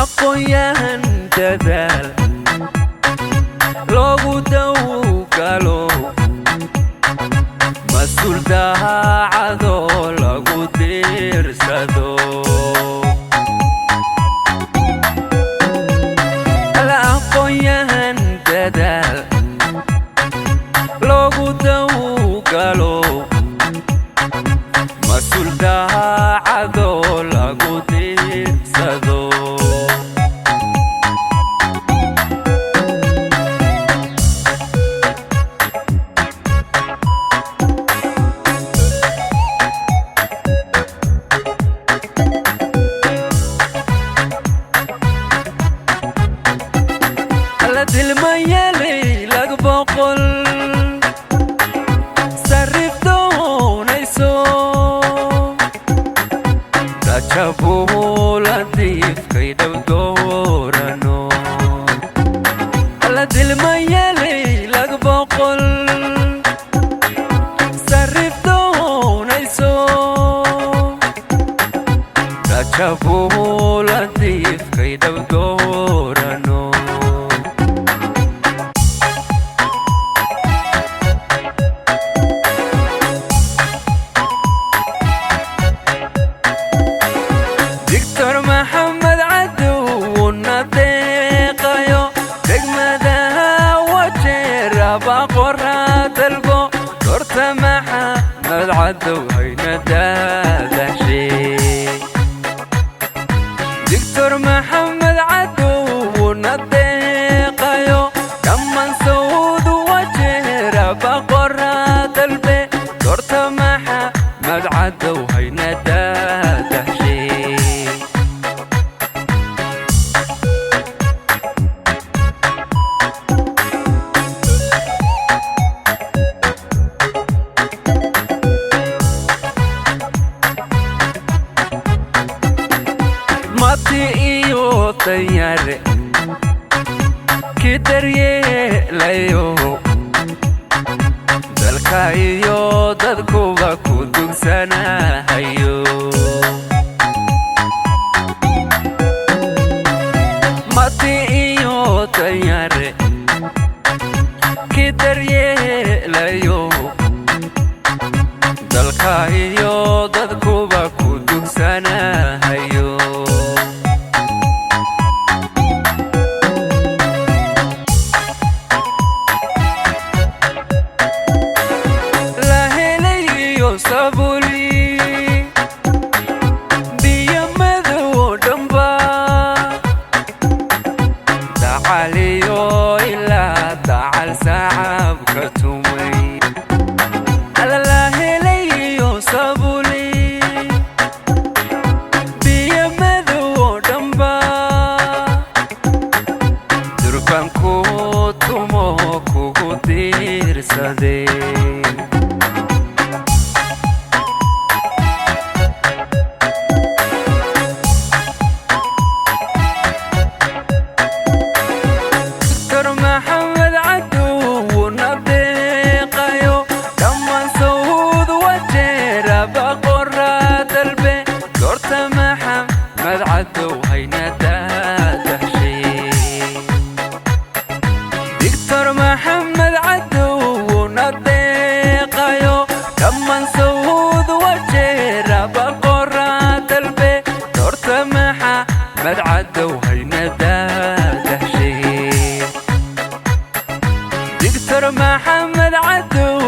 aqoon-yahan dadaal loogu dawgalo mas'uul daacado lagu diirsado aqoon-yahan dadaal loogu dawgalo mas'uul daacado lagu diirsado dilmayalay lag boqol sarif doonayso dajabuuladiifkay dhow doorano alla dilmayalay lag boqol sarif doonayso dajabuuladiifkay dhow doorano محمد عدو ونطيقيو دقمدها وجرب قرات البو دورت محمد عدو هينا داده شي دكتور محمد عدو ونطيقيو كمان سود وجرب قرات البي دورت محمد عدو هينا داده شي mati iyo tayare kidaryeelayo dalka iyo dadkuba ku dugsanahayo mati iyo tayare kidaryeelayo dalka iyo dadkuba ku dugsanahayo sabuli biyamadu dhanba dacaliyo ilaa dacal sacabka tumay alala helayo sabuli biyamadu dhanba durbanku tumo kugu diirsade محمد عدو ونطيقيو كمان سود وجرب قرات البي دورت محمد عدو هينا داده شي دكتور محمد عدو ونطيقيو كمان سود وجرب قرات البي دورت محمد عدو هينا داده شي دكتور محمد عدو